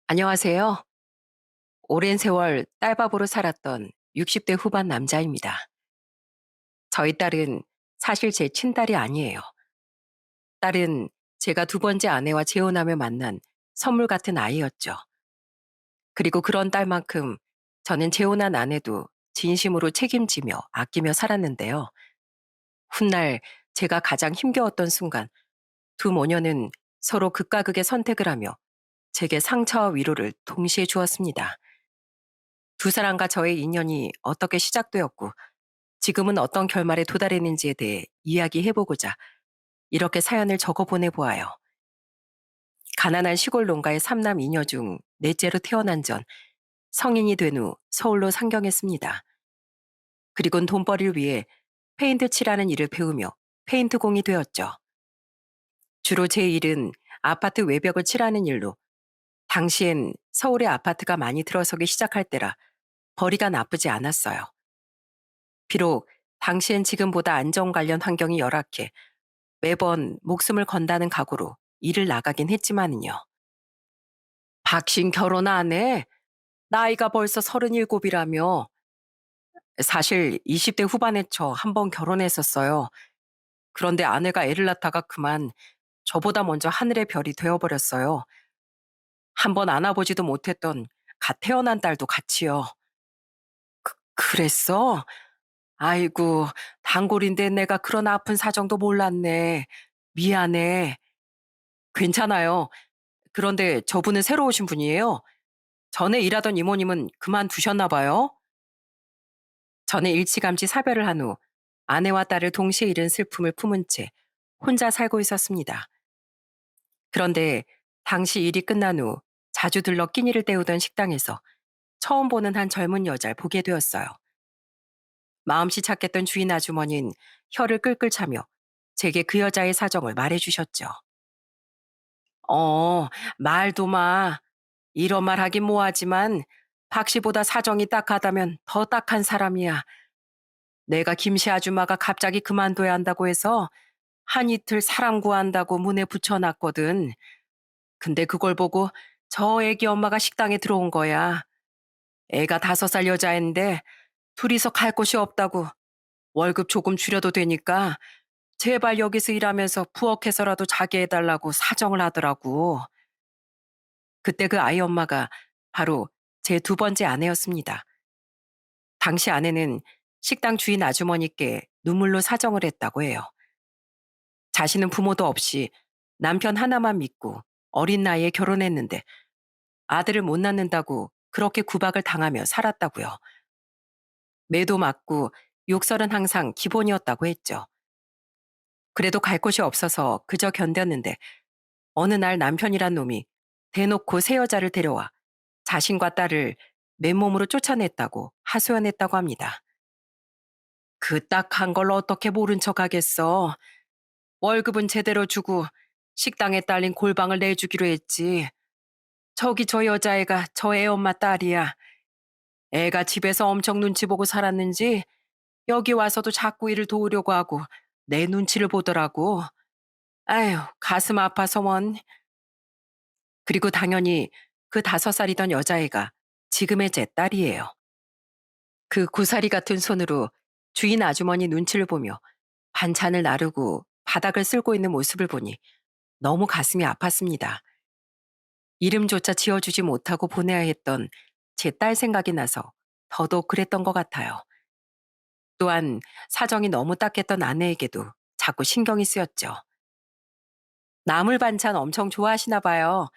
안녕하세요. 오랜 세월 딸밥으로 살았던 60대 후반 남자입니다. 저희 딸은 사실 제 친딸이 아니에요. 딸은 제가 두 번째 아내와 재혼하며 만난 선물 같은 아이였죠. 그리고 그런 딸만큼 저는 재혼한 아내도 진심으로 책임지며 아끼며 살았는데요. 훗날 제가 가장 힘겨웠던 순간 두 모녀는 서로 극과 극의 선택을 하며 제게 상처와 위로를 동시에 주었습니다. 두 사람과 저의 인연이 어떻게 시작되었고 지금은 어떤 결말에 도달했는지에 대해 이야기해보고자 이렇게 사연을 적어 보내보아요. 가난한 시골 농가의 삼남 이녀 중 넷째로 태어난 전 성인이 된 후 서울로 상경했습니다. 그리곤 돈벌이를 위해 페인트 칠하는 일을 배우며 페인트공이 되었죠. 주로 제 일은 아파트 외벽을 칠하는 일로 당시엔 서울에 아파트가 많이 들어서기 시작할 때라 벌이가 나쁘지 않았어요. 비록 당시엔 지금보다 안전 관련 환경이 열악해 매번 목숨을 건다는 각오로 일을 나가긴 했지만은요. 박신 결혼 안 해? 나이가 벌써 37이라며. 사실 20대 후반에 저 한 번 결혼했었어요. 그런데 아내가 애를 낳다가 그만 저보다 먼저 하늘의 별이 되어버렸어요. 한 번 안아보지도 못했던 갓 태어난 딸도 같이요. 그랬어? 아이고, 단골인데 내가 그런 아픈 사정도 몰랐네. 미안해. 괜찮아요. 그런데 저분은 새로 오신 분이에요? 전에 일하던 이모님은 그만두셨나 봐요? 전에 일찌감치 사별을 한 후 아내와 딸을 동시에 잃은 슬픔을 품은 채 혼자 살고 있었습니다. 그런데 당시 일이 끝난 후 자주 들러 끼니를 때우던 식당에서 처음 보는 한 젊은 여자를 보게 되었어요. 마음씨 착했던 주인 아주머니는 혀를 끌끌 차며 제게 그 여자의 사정을 말해주셨죠. 어, 말도 마. 이런 말 하긴 뭐하지만 박 씨보다 사정이 딱하다면 더 딱한 사람이야. 내가 김씨 아줌마가 갑자기 그만둬야 한다고 해서 한 이틀 사람 구한다고 문에 붙여놨거든. 근데 그걸 보고 저 애기 엄마가 식당에 들어온 거야. 애가 5살 여자인데 둘이서 갈 곳이 없다고 월급 조금 줄여도 되니까 제발 여기서 일하면서 부엌에서라도 자게 해달라고 사정을 하더라고. 그때 그 아이 엄마가 바로 제 두 번째 아내였습니다. 당시 아내는 식당 주인 아주머니께 눈물로 사정을 했다고 해요. 자신은 부모도 없이 남편 하나만 믿고 어린 나이에 결혼했는데 아들을 못 낳는다고 그렇게 구박을 당하며 살았다고요. 매도 맞고 욕설은 항상 기본이었다고 했죠. 그래도 갈 곳이 없어서 그저 견뎠는데 어느 날 남편이란 놈이 대놓고 새 여자를 데려와 자신과 딸을 맨몸으로 쫓아냈다고 하소연했다고 합니다. 그 딱한 걸 어떻게 모른 척 하겠어. 월급은 제대로 주고 식당에 딸린 골방을 내주기로 했지. 저기 저 여자애가 저 애 엄마 딸이야. 애가 집에서 엄청 눈치 보고 살았는지 여기 와서도 자꾸 일을 도우려고 하고 내 눈치를 보더라고. 아휴, 가슴 아파서 원. 그리고 당연히 그 5살이던 여자애가 지금의 제 딸이에요. 그 고사리 같은 손으로 주인 아주머니 눈치를 보며 반찬을 나르고 바닥을 쓸고 있는 모습을 보니 너무 가슴이 아팠습니다. 이름조차 지어주지 못하고 보내야 했던 제 딸 생각이 나서 더더욱 그랬던 것 같아요. 또한 사정이 너무 딱했던 아내에게도 자꾸 신경이 쓰였죠. 나물 반찬 엄청 좋아하시나 봐요.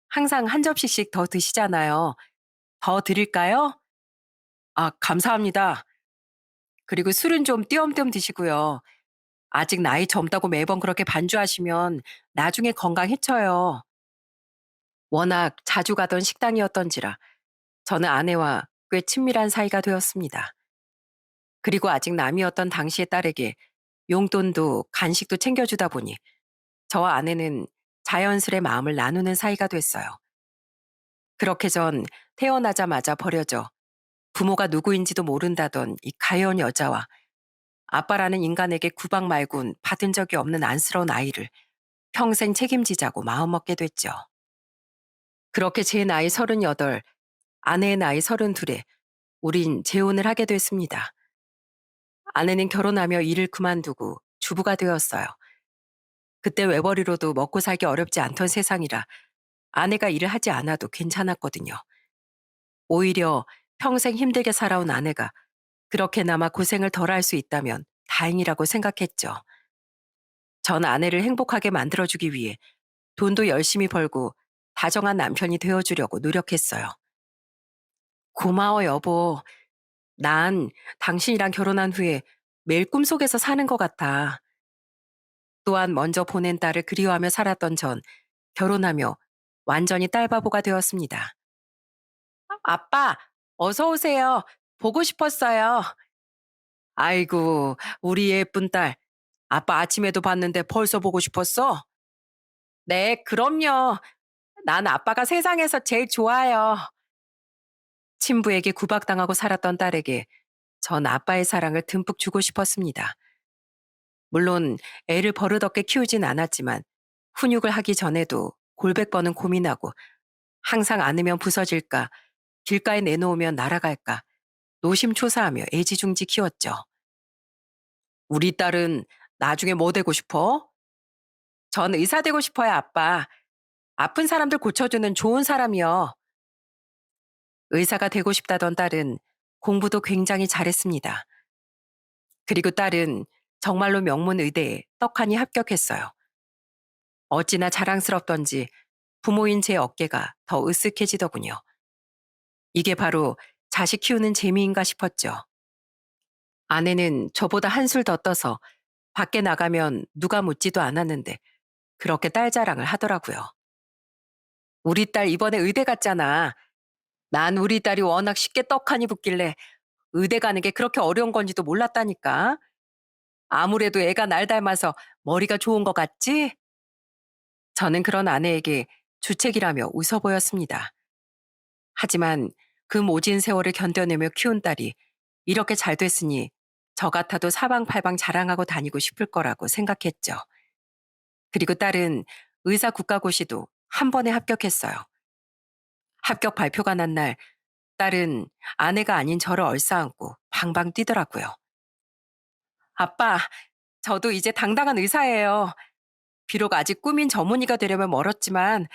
항상 한 접시씩 더 드시잖아요. 더 드릴까요? 아, 감사합니다. 그리고 술은 좀 띄엄띄엄 드시고요. 아직 나이 젊다고 매번 그렇게 반주하시면 나중에 건강 해쳐요. 워낙 자주 가던 식당이었던지라 저는 아내와 꽤 친밀한 사이가 되었습니다. 그리고 아직 남이었던 당시의 딸에게 용돈도 간식도 챙겨주다 보니 저와 아내는 자연스레 마음을 나누는 사이가 됐어요. 그렇게 전 태어나자마자 버려져 부모가 누구인지도 모른다던 이 가여운 여자와 아빠라는 인간에게 구박 말곤 받은 적이 없는 안쓰러운 아이를 평생 책임지자고 마음먹게 됐죠. 그렇게 제 나이 38, 아내의 나이 32에 우린 재혼을 하게 됐습니다. 아내는 결혼하며 일을 그만두고 주부가 되었어요. 그때 외벌이로도 먹고 살기 어렵지 않던 세상이라 아내가 일을 하지 않아도 괜찮았거든요. 오히려 평생 힘들게 살아온 아내가 그렇게나마 고생을 덜 할 수 있다면 다행이라고 생각했죠. 전 아내를 행복하게 만들어주기 위해 돈도 열심히 벌고 다정한 남편이 되어주려고 노력했어요. 고마워, 여보. 난 당신이랑 결혼한 후에 매일 꿈속에서 사는 것 같아. 또한 먼저 보낸 딸을 그리워하며 살았던 전 결혼하며 완전히 딸바보가 되었습니다. 아빠, 어서 오세요. 보고 싶었어요. 아이고, 우리 예쁜 딸. 아빠 아침에도 봤는데 벌써 보고 싶었어? 네, 그럼요. 난 아빠가 세상에서 제일 좋아요. 친부에게 구박당하고 살았던 딸에게 전 아빠의 사랑을 듬뿍 주고 싶었습니다. 물론 애를 버릇없게 키우진 않았지만 훈육을 하기 전에도 골백 번은 고민하고 항상 안으면 부서질까, 길가에 내놓으면 날아갈까, 노심초사하며 애지중지 키웠죠. 우리 딸은 나중에 뭐 되고 싶어? 전 의사 되고 싶어요, 아빠. 아픈 사람들 고쳐주는 좋은 사람이요. 의사가 되고 싶다던 딸은 공부도 굉장히 잘했습니다. 그리고 딸은 정말로 명문 의대에 떡하니 합격했어요. 어찌나 자랑스럽던지 부모인 제 어깨가 더 으쓱해지더군요. 이게 바로 자식 키우는 재미인가 싶었죠. 아내는 저보다 한술 더 떠서 밖에 나가면 누가 묻지도 않았는데 그렇게 딸 자랑을 하더라고요. 우리 딸 이번에 의대 갔잖아. 난 우리 딸이 워낙 쉽게 떡하니 붙길래 의대 가는 게 그렇게 어려운 건지도 몰랐다니까. 아무래도 애가 날 닮아서 머리가 좋은 것 같지? 저는 그런 아내에게 주책이라며 웃어 보였습니다. 하지만 그 모진 세월을 견뎌내며 키운 딸이 이렇게 잘 됐으니 저 같아도 사방팔방 자랑하고 다니고 싶을 거라고 생각했죠. 그리고 딸은 의사 국가고시도 한 번에 합격했어요. 합격 발표가 난 날 딸은 아내가 아닌 저를 얼싸안고 방방 뛰더라고요. 아빠, 저도 이제 당당한 의사예요. 비록 아직 꿈인 전문의가 되려면 멀었지만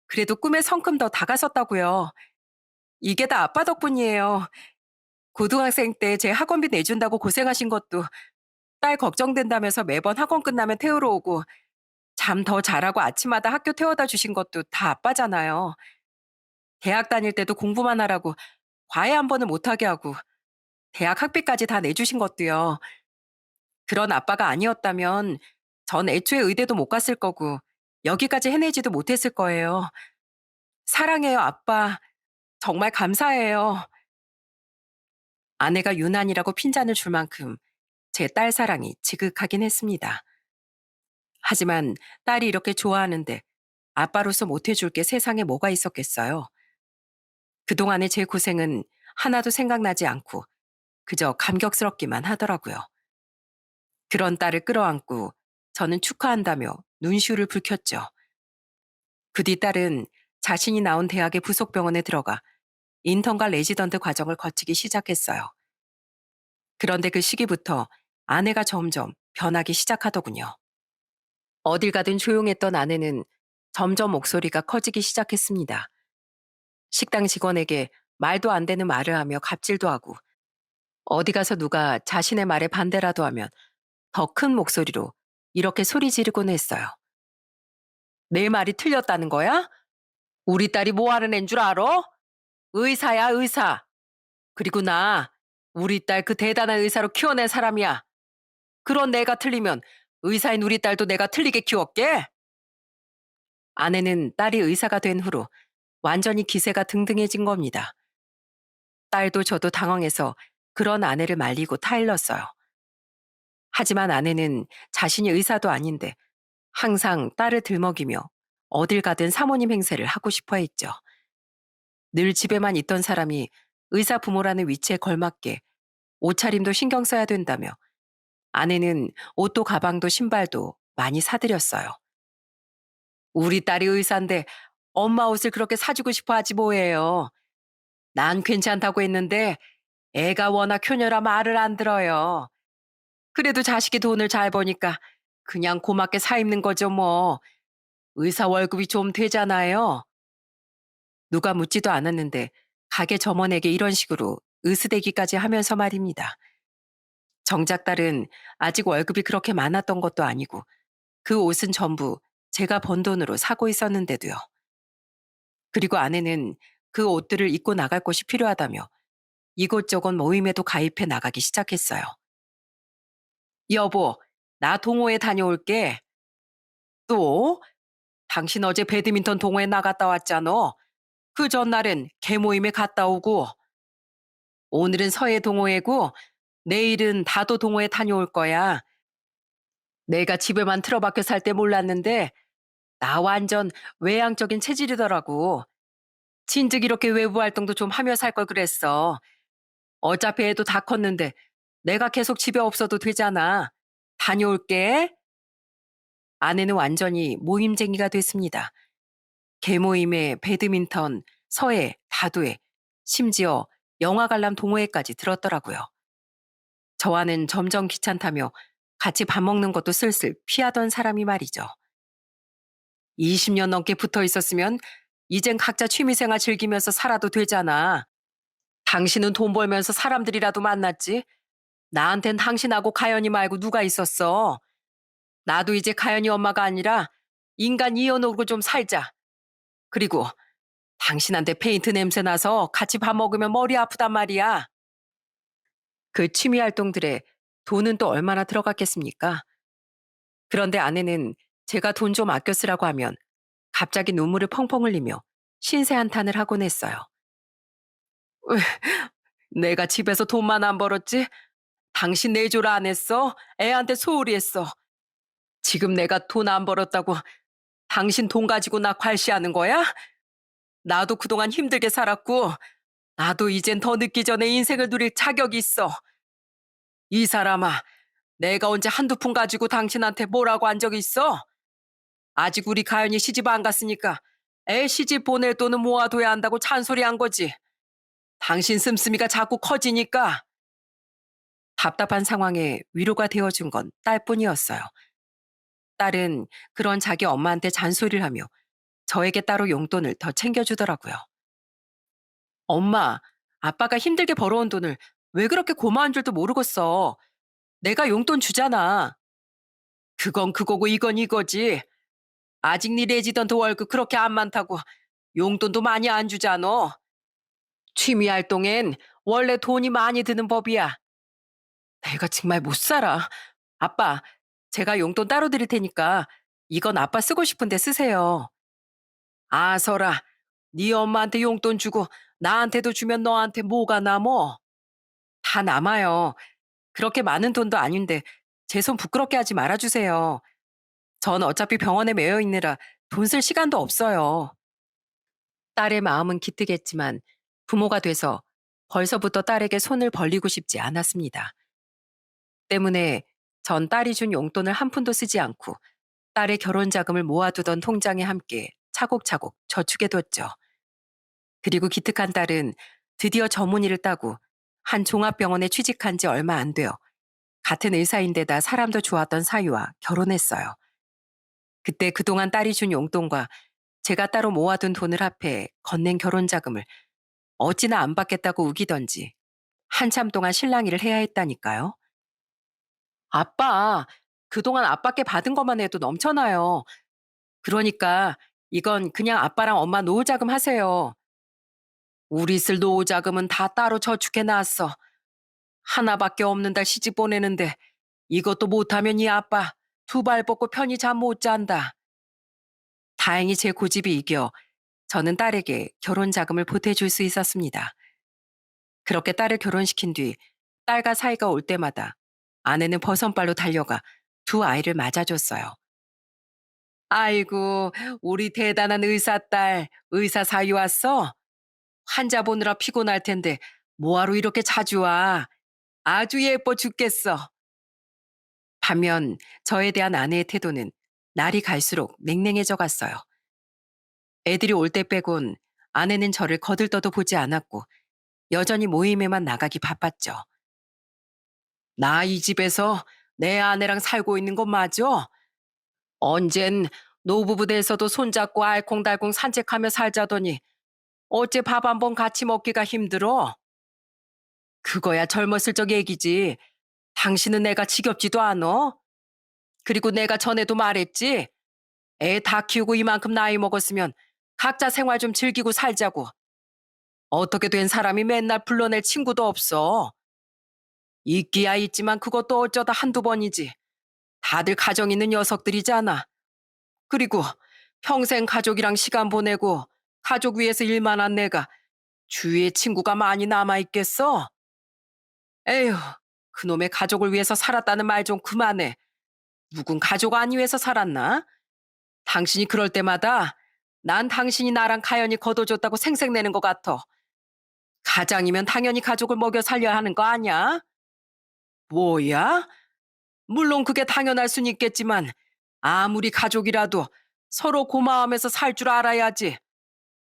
그래도 꿈에 성큼 더 다가섰다고요. 이게 다 아빠 덕분이에요. 고등학생 때 제 학원비 내준다고 고생하신 것도 딸 걱정된다면서 매번 학원 끝나면 태우러 오고 잠 더 잘하고 아침마다 학교 태워다 주신 것도 다 아빠잖아요. 대학 다닐 때도 공부만 하라고 과외 한 번은 못하게 하고 대학 학비까지 다 내주신 것도요. 그런 아빠가 아니었다면 전 애초에 의대도 못 갔을 거고 여기까지 해내지도 못했을 거예요. 사랑해요, 아빠. 정말 감사해요. 아내가 유난이라고 핀잔을 줄 만큼 제 딸 사랑이 지극하긴 했습니다. 하지만 딸이 이렇게 좋아하는데 아빠로서 못해줄 게 세상에 뭐가 있었겠어요. 그동안의 제 고생은 하나도 생각나지 않고 그저 감격스럽기만 하더라고요. 그런 딸을 끌어안고 저는 축하한다며 눈시울을 붉혔죠. 그 뒤 딸은 자신이 나온 대학의 부속병원에 들어가 인턴과 레지던트 과정을 거치기 시작했어요. 그런데 그 시기부터 아내가 점점 변하기 시작하더군요. 어딜 가든 조용했던 아내는 점점 목소리가 커지기 시작했습니다. 식당 직원에게 말도 안 되는 말을 하며 갑질도 하고 어디 가서 누가 자신의 말에 반대라도 하면 더 큰 목소리로 이렇게 소리 지르곤 했어요. 내 말이 틀렸다는 거야? 우리 딸이 뭐 하는 앤 줄 알아? 의사야, 의사. 그리고 나 우리 딸 그 대단한 의사로 키워낸 사람이야. 그런 내가 틀리면 의사인 우리 딸도 내가 틀리게 키웠게? 아내는 딸이 의사가 된 후로 완전히 기세가 등등해진 겁니다. 딸도 저도 당황해서 그런 아내를 말리고 타일렀어요. 하지만 아내는 자신이 의사도 아닌데 항상 딸을 들먹이며 어딜 가든 사모님 행세를 하고 싶어 했죠. 늘 집에만 있던 사람이 의사 부모라는 위치에 걸맞게 옷차림도 신경 써야 된다며 아내는 옷도 가방도 신발도 많이 사들였어요. 우리 딸이 의사인데 엄마 옷을 그렇게 사주고 싶어 하지 뭐예요. 난 괜찮다고 했는데 애가 워낙 효녀라 말을 안 들어요. 그래도 자식이 돈을 잘 버니까 그냥 고맙게 사 입는 거죠 뭐. 의사 월급이 좀 되잖아요. 누가 묻지도 않았는데 가게 점원에게 이런 식으로 으스대기까지 하면서 말입니다. 정작 딸은 아직 월급이 그렇게 많았던 것도 아니고 그 옷은 전부 제가 번 돈으로 사고 있었는데도요. 그리고 아내는 그 옷들을 입고 나갈 곳이 필요하다며 이곳저곳 모임에도 가입해 나가기 시작했어요. 여보, 나 동호회 다녀올게. 또? 당신 어제 배드민턴 동호회 나갔다 왔잖아. 그 전날엔 개 모임에 갔다 오고, 오늘은 서해 동호회고, 내일은 다도 동호회 다녀올 거야. 내가 집에만 틀어박혀 살 때 몰랐는데, 나 완전 외향적인 체질이더라고. 진즉 이렇게 외부 활동도 좀 하며 살 걸 그랬어. 어차피 애도 다 컸는데, 내가 계속 집에 없어도 되잖아. 다녀올게. 아내는 완전히 모임쟁이가 됐습니다. 개모임에 배드민턴, 서예, 다도회, 심지어 영화 관람 동호회까지 들었더라고요. 저와는 점점 귀찮다며 같이 밥 먹는 것도 슬슬 피하던 사람이 말이죠. 20년 넘게 붙어 있었으면 이젠 각자 취미생활 즐기면서 살아도 되잖아. 당신은 돈 벌면서 사람들이라도 만났지. 나한텐 당신하고 가연이 말고 누가 있었어. 나도 이제 가연이 엄마가 아니라 인간 이어놓고 좀 살자. 그리고 당신한테 페인트 냄새 나서 같이 밥 먹으면 머리 아프단 말이야. 그 취미 활동들에 돈은 또 얼마나 들어갔겠습니까? 그런데 아내는 제가 돈 좀 아껴 쓰라고 하면 갑자기 눈물을 펑펑 흘리며 신세 한탄을 하곤 했어요. 왜, 내가 집에서 돈만 안 벌었지? 당신 내조라 안 했어? 애한테 소홀히 했어. 지금 내가 돈 안 벌었다고 당신 돈 가지고 나 괄시하는 거야? 나도 그동안 힘들게 살았고 나도 이젠 더 늦기 전에 인생을 누릴 자격이 있어. 이 사람아, 내가 언제 한두 푼 가지고 당신한테 뭐라고 한 적이 있어? 아직 우리 가연이 시집 안 갔으니까 애 시집 보낼 돈은 모아둬야 한다고 잔소리한 거지. 당신 씀씀이가 자꾸 커지니까. 답답한 상황에 위로가 되어준 건 딸뿐이었어요. 딸은 그런 자기 엄마한테 잔소리를 하며 저에게 따로 용돈을 더 챙겨주더라고요. 엄마, 아빠가 힘들게 벌어온 돈을 왜 그렇게 고마운 줄도 모르겠어. 내가 용돈 주잖아. 그건 그거고 이건 이거지. 아직 네 레지던트 월급 그렇게 안 많다고 용돈도 많이 안 주잖아. 취미 활동엔 원래 돈이 많이 드는 법이야. 내가 정말 못 살아. 아빠, 제가 용돈 따로 드릴 테니까 이건 아빠 쓰고 싶은데 쓰세요. 아서라, 네 엄마한테 용돈 주고 나한테도 주면 너한테 뭐가 남어? 다 남아요. 그렇게 많은 돈도 아닌데 제 손 부끄럽게 하지 말아주세요. 전 어차피 병원에 매여 있느라 돈 쓸 시간도 없어요. 딸의 마음은 기특했지만 부모가 돼서 벌써부터 딸에게 손을 벌리고 싶지 않았습니다. 때문에 전 딸이 준 용돈을 한 푼도 쓰지 않고 딸의 결혼 자금을 모아두던 통장에 함께 차곡차곡 저축해뒀죠. 그리고 기특한 딸은 드디어 전문의를 따고 한 종합병원에 취직한 지 얼마 안 되어 같은 의사인데다 사람도 좋았던 사위와 결혼했어요. 그때 그동안 딸이 준 용돈과 제가 따로 모아둔 돈을 합해 건넨 결혼 자금을 어찌나 안 받겠다고 우기던지 한참 동안 실랑이를 해야 했다니까요. 아빠, 그동안 아빠께 받은 것만 해도 넘쳐나요. 그러니까 이건 그냥 아빠랑 엄마 노후자금 하세요. 우리 쓸 노후자금은 다 따로 저축해 놨어. 하나밖에 없는 달 시집 보내는데 이것도 못하면 이 아빠 두 발 뻗고 편히 잠 못 잔다. 다행히 제 고집이 이겨 저는 딸에게 결혼 자금을 보태줄 수 있었습니다. 그렇게 딸을 결혼시킨 뒤 딸과 사이가 올 때마다 아내는 버선발로 달려가 두 아이를 맞아줬어요. 아이고, 우리 대단한 의사 딸, 의사 사위 왔어? 환자 보느라 피곤할 텐데 뭐하러 이렇게 자주 와? 아주 예뻐 죽겠어. 반면 저에 대한 아내의 태도는 날이 갈수록 냉랭해져 갔어요. 애들이 올 때 빼곤 아내는 저를 거들떠도 보지 않았고 여전히 모임에만 나가기 바빴죠. 나 이 집에서 내 아내랑 살고 있는 거 맞아? 언젠 노부부대에서도 손잡고 알콩달콩 산책하며 살자더니 어째 밥 한 번 같이 먹기가 힘들어? 그거야 젊었을 적 얘기지. 당신은 내가 지겹지도 않어? 그리고 내가 전에도 말했지. 애 다 키우고 이만큼 나이 먹었으면 각자 생활 좀 즐기고 살자고. 어떻게 된 사람이 맨날 불러낼 친구도 없어. 있기야 있지만 그것도 어쩌다 한두 번이지. 다들 가정 있는 녀석들이잖아. 그리고 평생 가족이랑 시간 보내고 가족 위해서 일만 한 내가 주위에 친구가 많이 남아있겠어? 에휴, 그놈의 가족을 위해서 살았다는 말 좀 그만해. 누군 가족 안 위해서 살았나? 당신이 그럴 때마다 난 당신이 나랑 가연히 거둬줬다고 생색내는 것 같아. 가장이면 당연히 가족을 먹여 살려야 하는 거 아니야? 뭐야? 물론 그게 당연할 순 있겠지만 아무리 가족이라도 서로 고마워하면서 살 줄 알아야지.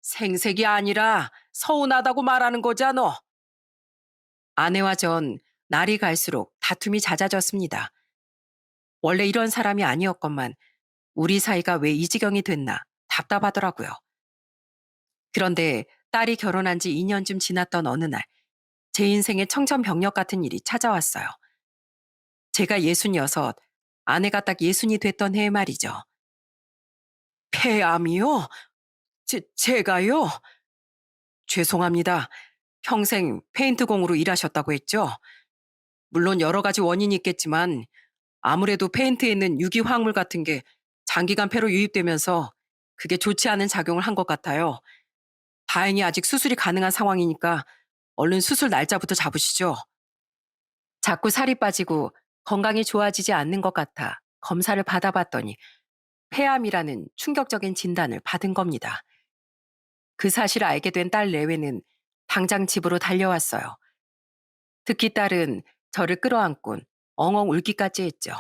생색이 아니라 서운하다고 말하는 거잖아. 아내와 전 날이 갈수록 다툼이 잦아졌습니다. 원래 이런 사람이 아니었건만 우리 사이가 왜 이 지경이 됐나 답답하더라고요. 그런데 딸이 결혼한 지 2년쯤 지났던 어느 날, 제 인생에 청천벽력 같은 일이 찾아왔어요. 제가 66, 아내가 딱 60이 됐던 해의 말이죠. 폐암이요? 제가요? 죄송합니다. 평생 페인트공으로 일하셨다고 했죠? 물론 여러 가지 원인이 있겠지만 아무래도 페인트에 있는 유기 화학물 같은 게 장기간 폐로 유입되면서 그게 좋지 않은 작용을 한 것 같아요. 다행히 아직 수술이 가능한 상황이니까 얼른 수술 날짜부터 잡으시죠. 자꾸 살이 빠지고 건강이 좋아지지 않는 것 같아 검사를 받아봤더니 폐암이라는 충격적인 진단을 받은 겁니다. 그 사실을 알게 된 딸 내외는 당장 집으로 달려왔어요. 특히 딸은 저를 끌어안곤 엉엉 울기까지 했죠.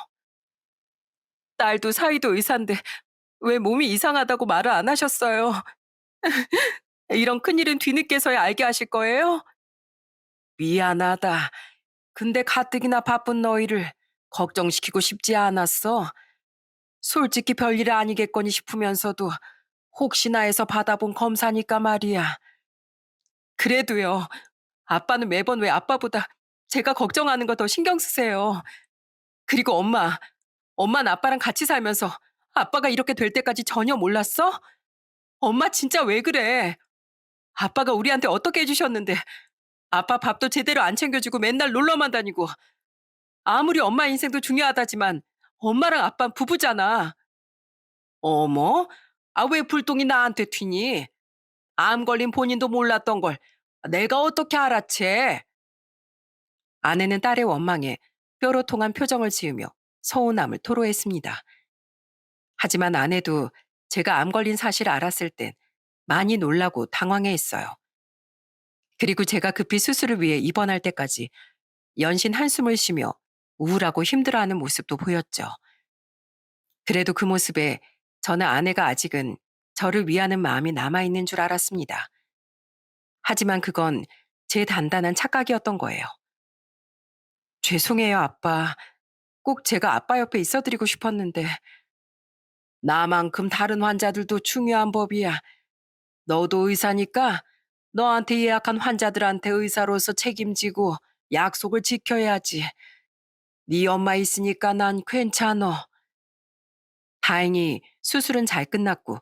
딸도 사위도 의사인데 왜 몸이 이상하다고 말을 안 하셨어요? 이런 큰일은 뒤늦게서야 알게 하실 거예요? 미안하다. 근데 가뜩이나 바쁜 너희를 걱정시키고 싶지 않았어. 솔직히 별일 아니겠거니 싶으면서도 혹시나 해서 받아본 검사니까 말이야. 그래도요. 아빠는 매번 왜 아빠보다 제가 걱정하는 거 더 신경 쓰세요. 그리고 엄마는 아빠랑 같이 살면서 아빠가 이렇게 될 때까지 전혀 몰랐어? 엄마 진짜 왜 그래? 아빠가 우리한테 어떻게 해주셨는데 아빠 밥도 제대로 안 챙겨주고 맨날 놀러만 다니고 아무리 엄마 인생도 중요하다지만 엄마랑 아빠는 부부잖아. 어머? 아, 왜 불똥이 나한테 튀니? 암 걸린 본인도 몰랐던 걸 내가 어떻게 알았지? 아내는 딸의 원망에 뼈로 통한 표정을 지으며 서운함을 토로했습니다. 하지만 아내도 제가 암 걸린 사실을 알았을 땐 많이 놀라고 당황해 했어요. 그리고 제가 급히 수술을 위해 입원할 때까지 연신 한숨을 쉬며 우울하고 힘들어하는 모습도 보였죠. 그래도 그 모습에 저는 아내가 아직은 저를 위하는 마음이 남아있는 줄 알았습니다. 하지만 그건 제 단단한 착각이었던 거예요. 죄송해요, 아빠. 꼭 제가 아빠 옆에 있어드리고 싶었는데 나만큼 다른 환자들도 중요한 법이야. 너도 의사니까 너한테 예약한 환자들한테 의사로서 책임지고 약속을 지켜야지. 네 엄마 있으니까 난 괜찮어. 다행히 수술은 잘 끝났고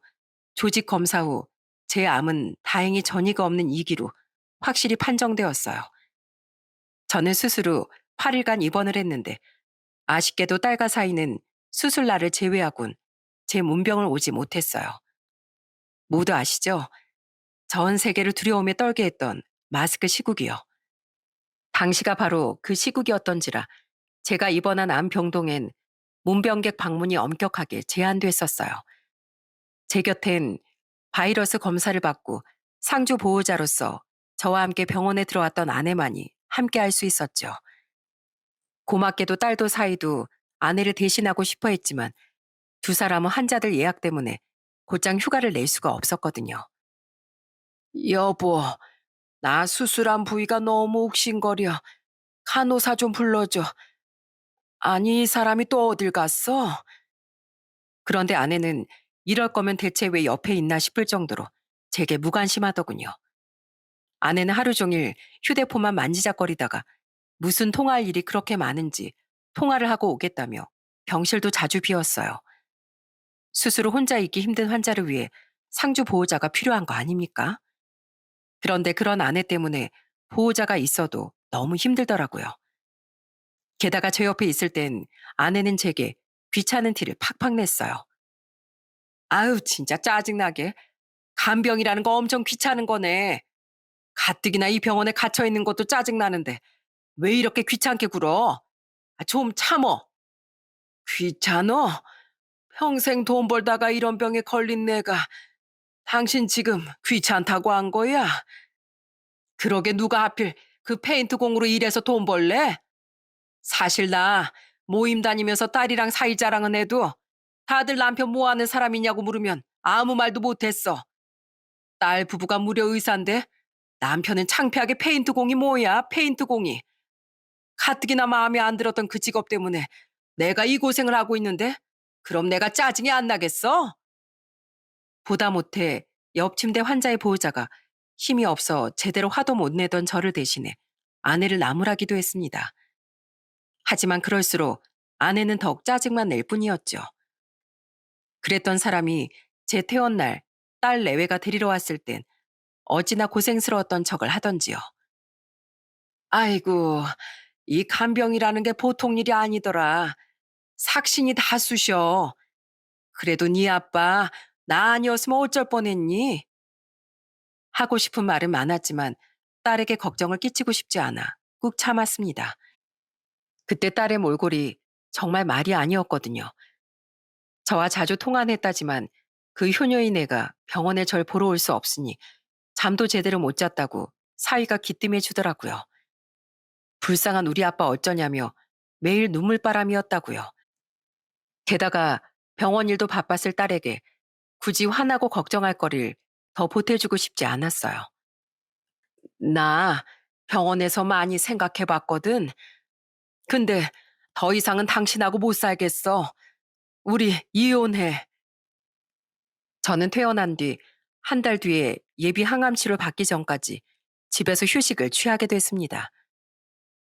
조직 검사 후 제 암은 다행히 전이가 없는 2기로 확실히 판정되었어요. 저는 수술 후 8일간 입원을 했는데 아쉽게도 딸과 사이는 수술 날을 제외하곤 제 문병을 오지 못했어요. 모두 아시죠? 전 세계를 두려움에 떨게 했던 마스크 시국이요. 당시가 바로 그 시국이었던지라 제가 입원한 암병동엔 문병객 방문이 엄격하게 제한됐었어요. 제 곁엔 바이러스 검사를 받고 상주 보호자로서 저와 함께 병원에 들어왔던 아내만이 함께 할 수 있었죠. 고맙게도 딸도 사이도 아내를 대신하고 싶어 했지만 두 사람은 환자들 예약 때문에 곧장 휴가를 낼 수가 없었거든요. 여보, 나 수술한 부위가 너무 욱신거려. 간호사 좀 불러줘. 아니, 이 사람이 또 어딜 갔어? 그런데 아내는 이럴 거면 대체 왜 옆에 있나 싶을 정도로 제게 무관심하더군요. 아내는 하루 종일 휴대폰만 만지작거리다가 무슨 통화할 일이 그렇게 많은지 통화를 하고 오겠다며 병실도 자주 비웠어요. 스스로 혼자 있기 힘든 환자를 위해 상주 보호자가 필요한 거 아닙니까? 그런데 그런 아내 때문에 보호자가 있어도 너무 힘들더라고요. 게다가 제 옆에 있을 땐 아내는 제게 귀찮은 티를 팍팍 냈어요. 아유, 진짜 짜증나게. 간병이라는 거 엄청 귀찮은 거네. 가뜩이나 이 병원에 갇혀 있는 것도 짜증나는데 왜 이렇게 귀찮게 굴어? 좀 참어. 귀찮어? 평생 돈 벌다가 이런 병에 걸린 내가 당신 지금 귀찮다고 한 거야? 그러게 누가 하필 그 페인트 공으로 일해서 돈 벌래? 사실 나 모임 다니면서 딸이랑 사이 자랑은 해도 다들 남편 뭐 하는 사람이냐고 물으면 아무 말도 못했어. 딸 부부가 무려 의사인데 남편은 창피하게 페인트 공이 뭐야, 페인트 공이. 가뜩이나 마음에 안 들었던 그 직업 때문에 내가 이 고생을 하고 있는데 그럼 내가 짜증이 안 나겠어? 보다 못해 옆 침대 환자의 보호자가 힘이 없어 제대로 화도 못 내던 저를 대신해 아내를 나무라기도 했습니다. 하지만 그럴수록 아내는 더욱 짜증만 낼 뿐이었죠. 그랬던 사람이 제 퇴원날 딸 내외가 데리러 왔을 땐 어찌나 고생스러웠던 척을 하던지요. 아이고, 이 간병이라는 게 보통 일이 아니더라. 삭신이 다 쑤셔. 그래도 네 아빠 나 아니었으면 어쩔 뻔했니? 하고 싶은 말은 많았지만 딸에게 걱정을 끼치고 싶지 않아 꾹 참았습니다. 그때 딸의 몰골이 정말 말이 아니었거든요. 저와 자주 통화는 했다지만 그 효녀인 애가 병원에 절 보러 올 수 없으니 잠도 제대로 못 잤다고 사위가 기뜸해 주더라고요. 불쌍한 우리 아빠 어쩌냐며 매일 눈물바람이었다고요. 게다가 병원 일도 바빴을 딸에게 굳이 화나고 걱정할 거리를 더 보태주고 싶지 않았어요. 나 병원에서 많이 생각해 봤거든. 근데 더 이상은 당신하고 못 살겠어. 우리 이혼해. 저는 퇴원한 뒤 한 달 뒤에 예비 항암 치료 받기 전까지 집에서 휴식을 취하게 됐습니다.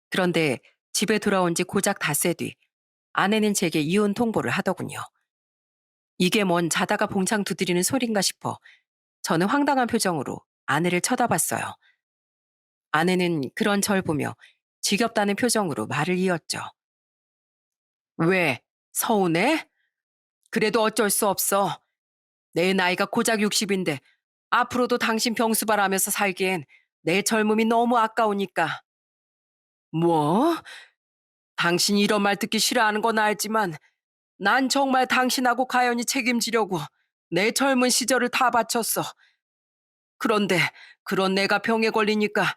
그런데 집에 돌아온 지 고작 닷새 뒤 아내는 제게 이혼 통보를 하더군요. 이게 뭔 자다가 봉창 두드리는 소린가 싶어 저는 황당한 표정으로 아내를 쳐다봤어요. 아내는 그런 절 보며 지겹다는 표정으로 말을 이었죠. 왜? 서운해? 그래도 어쩔 수 없어. 내 나이가 고작 60인데 앞으로도 당신 병수발하면서 살기엔 내 젊음이 너무 아까우니까. 뭐? 당신이 이런 말 듣기 싫어하는 건 알지만 난 정말 당신하고 가연히 책임지려고 내 젊은 시절을 다 바쳤어. 그런데 그런 내가 병에 걸리니까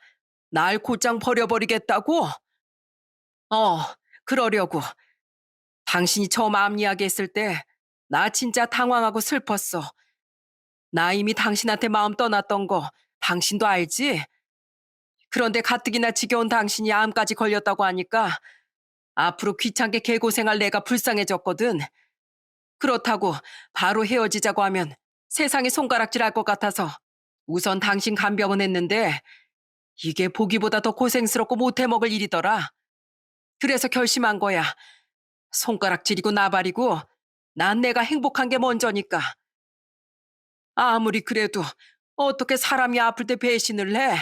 날 곧장 버려버리겠다고? 어, 그러려고. 당신이 처음 암 이야기했을 때 나 진짜 당황하고 슬펐어. 나 이미 당신한테 마음 떠났던 거 당신도 알지? 그런데 가뜩이나 지겨운 당신이 암까지 걸렸다고 하니까 앞으로 귀찮게 개고생할 내가 불쌍해졌거든. 그렇다고 바로 헤어지자고 하면 세상에 손가락질 할 것 같아서 우선 당신 간병은 했는데 이게 보기보다 더 고생스럽고 못해먹을 일이더라. 그래서 결심한 거야. 손가락질이고 나발이고 난 내가 행복한 게 먼저니까. 아무리 그래도 어떻게 사람이 아플 때 배신을 해?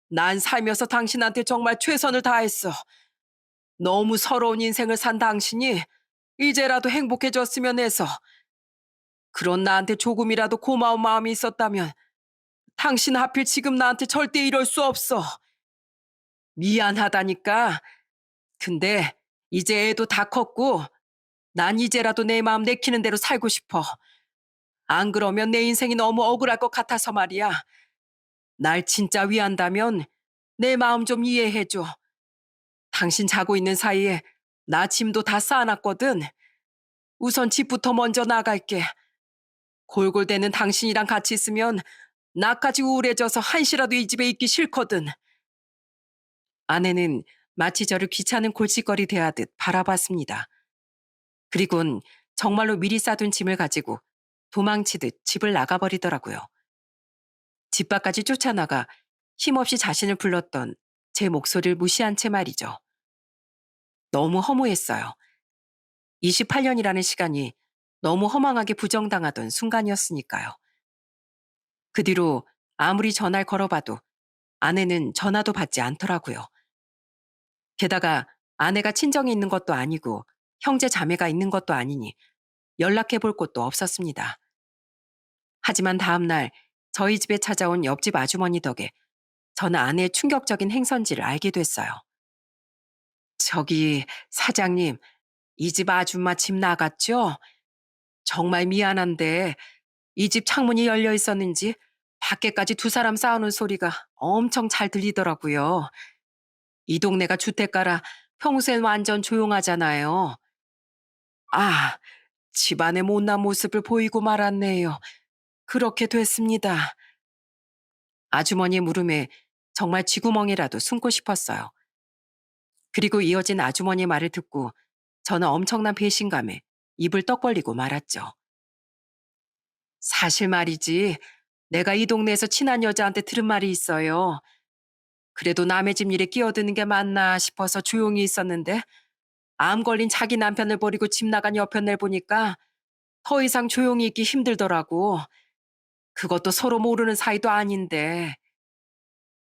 난 살면서 당신한테 정말 최선을 다했어. 너무 서러운 인생을 산 당신이 이제라도 행복해졌으면 해서. 그런 나한테 조금이라도 고마운 마음이 있었다면 당신 하필 지금 나한테 절대 이럴 수 없어. 미안하다니까. 근데 이제 애도 다 컸고 난 이제라도 내 마음 내키는 대로 살고 싶어. 안 그러면 내 인생이 너무 억울할 것 같아서 말이야. 날 진짜 위한다면 내 마음 좀 이해해줘. 당신 자고 있는 사이에 나 짐도 다 쌓아놨거든. 우선 집부터 먼저 나갈게. 골골대는 당신이랑 같이 있으면 나까지 우울해져서 한시라도 이 집에 있기 싫거든. 아내는 마치 저를 귀찮은 골칫거리 대하듯 바라봤습니다. 그리곤 정말로 미리 싸둔 짐을 가지고 도망치듯 집을 나가버리더라고요. 집 밖까지 쫓아나가 힘없이 자신을 불렀던 제 목소리를 무시한 채 말이죠. 너무 허무했어요. 28년이라는 시간이 너무 허망하게 부정당하던 순간이었으니까요. 그 뒤로 아무리 전화를 걸어봐도 아내는 전화도 받지 않더라고요. 게다가 아내가 친정에 있는 것도 아니고 형제 자매가 있는 것도 아니니 연락해 볼 곳도 없었습니다. 하지만 다음 날 저희 집에 찾아온 옆집 아주머니 덕에 저는 아내의 충격적인 행선지를 알게 됐어요. 저기 사장님, 이 집 아줌마 집 나갔죠? 정말 미안한데 이 집 창문이 열려 있었는지 밖에까지 두 사람 싸우는 소리가 엄청 잘 들리더라고요. 이 동네가 주택가라 평소엔 완전 조용하잖아요. 아, 집안의 못난 모습을 보이고 말았네요. 그렇게 됐습니다. 아주머니의 물음에 정말 쥐구멍이라도 숨고 싶었어요. 그리고 이어진 아주머니의 말을 듣고 저는 엄청난 배신감에 입을 떡 벌리고 말았죠. 사실 말이지, 내가 이 동네에서 친한 여자한테 들은 말이 있어요. 그래도 남의 집 일에 끼어드는 게 맞나 싶어서 조용히 있었는데 암 걸린 자기 남편을 버리고 집 나간 여편을 보니까 더 이상 조용히 있기 힘들더라고. 그것도 서로 모르는 사이도 아닌데.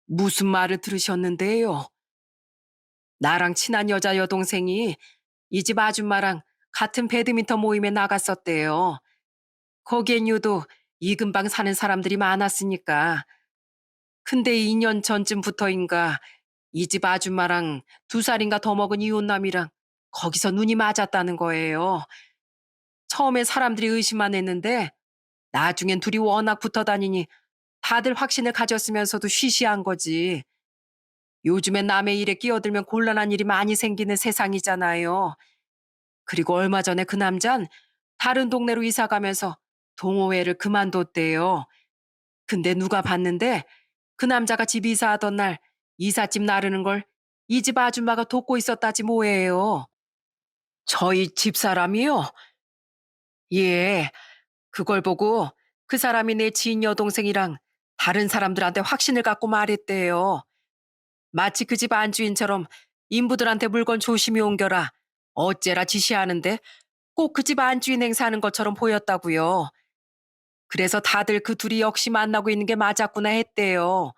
무슨 말을 들으셨는데요? 나랑 친한 여자 여동생이 이 집 아줌마랑 같은 배드민턴 모임에 나갔었대요. 거기엔 유독 이 근방 사는 사람들이 많았으니까. 근데 2년 전쯤부터인가 이 집 아줌마랑 2살인가 더 먹은 이웃남이랑 거기서 눈이 맞았다는 거예요. 처음에 사람들이 의심만 했는데 나중엔 둘이 워낙 붙어 다니니 다들 확신을 가졌으면서도 쉬쉬한 거지. 요즘엔 남의 일에 끼어들면 곤란한 일이 많이 생기는 세상이잖아요. 그리고 얼마 전에 그 남잔 다른 동네로 이사 가면서 동호회를 그만뒀대요. 근데 누가 봤는데 그 남자가 집 이사하던 날 이삿짐 나르는 걸 이 집 아줌마가 돕고 있었다지 뭐예요. 저희 집사람이요? 예, 그걸 보고 그 사람이 내 지인 여동생이랑 다른 사람들한테 확신을 갖고 말했대요. 마치 그 집 안주인처럼 인부들한테 물건 조심히 옮겨라. 어째라 지시하는데 꼭 그 집 안주인 행사하는 것처럼 보였다고요. 그래서 다들 그 둘이 역시 만나고 있는 게 맞았구나 했대요.